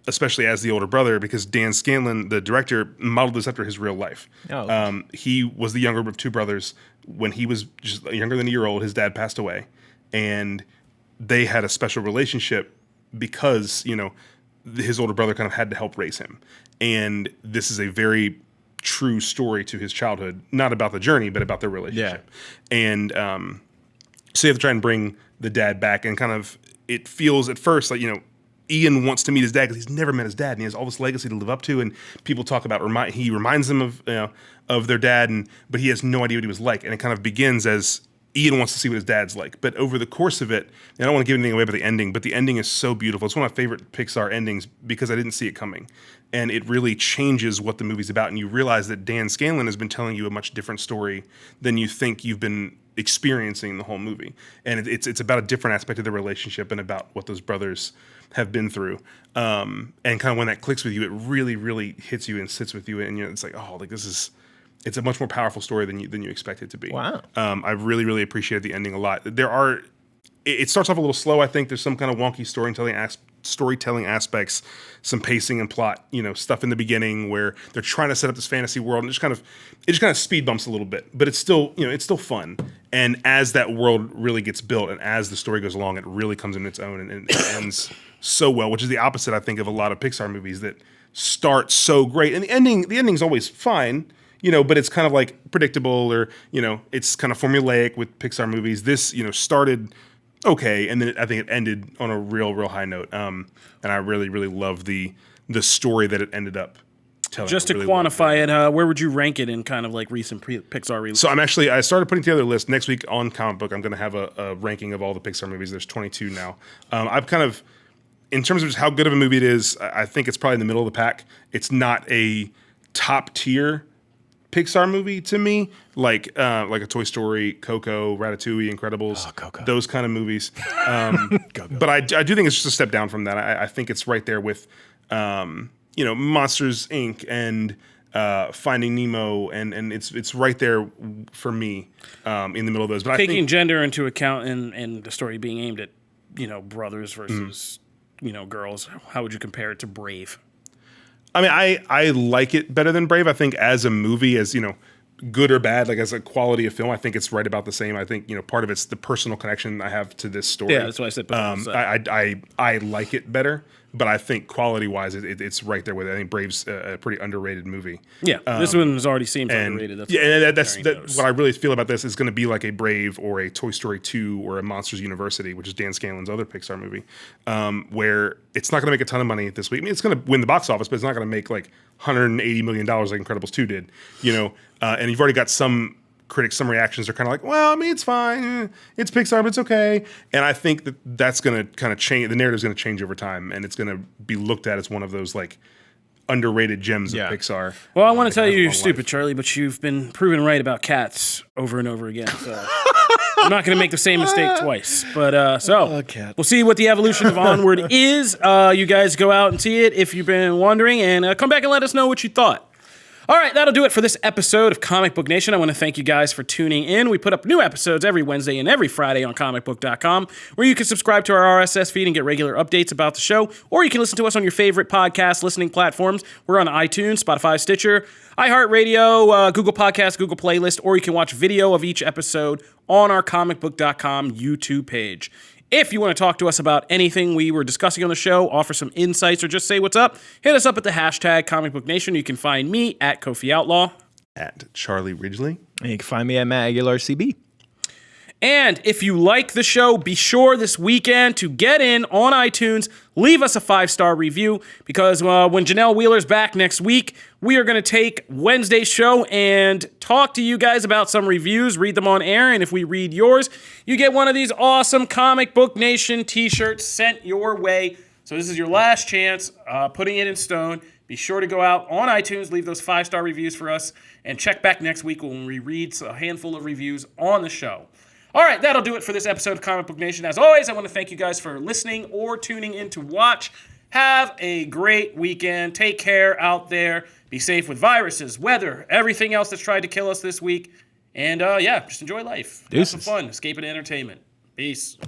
especially as the older brother, because Dan Scanlon, the director, modeled this after his real life. Oh, okay. He was the younger of two brothers. When he was just younger than a year old, his dad passed away. And they had a special relationship because, his older brother kind of had to help raise him. And this is a very true story to his childhood, not about the journey, but about their relationship. Yeah. And so you have to try and bring the dad back, and kind of it feels at first like Ian wants to meet his dad because he's never met his dad and he has all this legacy to live up to, and people talk about he reminds them of their dad, but he has no idea what he was like, and it kind of begins as Ian wants to see what his dad's like. But over the course of it, and I don't want to give anything away about the ending, but the ending is so beautiful. It's one of my favorite Pixar endings because I didn't see it coming, and it really changes what the movie's about, and you realize that Dan Scanlon has been telling you a much different story than you think you've been experiencing the whole movie. And it's about a different aspect of the relationship and about what those brothers have been through. And kind of when that clicks with you, it really, really hits you and sits with you. And it's like, oh, like it's a much more powerful story than you expect it to be. Wow. I really, really appreciated the ending a lot. It starts off a little slow. I think there's some kind of wonky storytelling aspects, some pacing and plot, stuff in the beginning where they're trying to set up this fantasy world, and it just kind of speed bumps a little bit, but it's still fun. And as that world really gets built and as the story goes along, it really comes in its own, and it ends so well, which is the opposite, I think, of a lot of Pixar movies that start so great. And the ending's always fine, but it's kind of like predictable, or, it's kind of formulaic with Pixar movies. This, started okay, and then I think it ended on a real high note. And I really, really love the the story that it ended up telling. Just to really quantify it, where would you rank it in kind of like recent Pixar releases? So I started putting together a list. Next week on Comic Book, I'm going to have a ranking of all the Pixar movies. There's 22 now. I've kind of, in terms of just how good of a movie it is, I think it's probably in the middle of the pack. It's not a top tier Pixar movie to me, like a Toy Story, Coco, Ratatouille, Incredibles, Coco. those kind of movies. But I do think it's just a step down from that. I think it's right there with, Monsters Inc. and Finding Nemo, and it's right there for me in the middle of those. But taking gender into account and the story being aimed at brothers versus girls, how would you compare it to Brave? I mean, I like it better than Brave. I think as a movie, as good or bad, like as a quality of film, I think it's right about the same. I think part of it's the personal connection I have to this story. Yeah, that's what I said. I like it better, but I think quality wise, it's right there with it. I think Brave's a pretty underrated movie. Yeah, this one has already seemed underrated. That's what I really feel about this is going to be like a Brave or a Toy Story 2 or a Monsters University, which is Dan Scanlon's other Pixar movie, where it's not going to make a ton of money this week. I mean, it's going to win the box office, but it's not going to make like $180 million like Incredibles 2 did. And you've already got some critics, some reactions are kind of like, well, I mean, it's fine. It's Pixar, but it's okay. And I think that's going to kind of change. The narrative's going to change over time, and it's going to be looked at as one of those like underrated gems of Pixar. Well, I want to tell you you're stupid, Charlie, but you've been proven right about cats over and over again. So I'm not going to make the same mistake twice. But we'll see what the evolution of Onward is. You guys go out and see it if you've been wondering, and come back and let us know what you thought. All right, that'll do it for this episode of Comic Book Nation. I want to thank you guys for tuning in. We put up new episodes every Wednesday and every Friday on Comicbook.com, where you can subscribe to our RSS feed and get regular updates about the show, or you can listen to us on your favorite podcast listening platforms. We're on iTunes, Spotify, Stitcher, iHeartRadio, Google Podcasts, Google Playlist, or you can watch video of each episode on our Comicbook.com YouTube page. If you want to talk to us about anything we were discussing on the show, offer some insights, or just say what's up, hit us up at the hashtag Comic Book Nation. You can find me at Kofi Outlaw. At Charlie Ridgely. And you can find me at Matt Aguilar CB. And if you like the show, be sure this weekend to get in on iTunes, leave us a 5-star review, because when Janelle Wheeler's back next week, we are going to take Wednesday's show and talk to you guys about some reviews, read them on air, and if we read yours, you get one of these awesome Comic Book Nation t-shirts sent your way. So this is your last chance, putting it in stone. Be sure to go out on iTunes, leave those 5-star reviews for us, and check back next week when we read a handful of reviews on the show. All right, that'll do it for this episode of Comic Book Nation. As always, I want to thank you guys for listening or tuning in to watch. Have a great weekend. Take care out there. Be safe with viruses, weather, everything else that's tried to kill us this week. And just enjoy life. Have some fun. Escape and entertainment. Peace.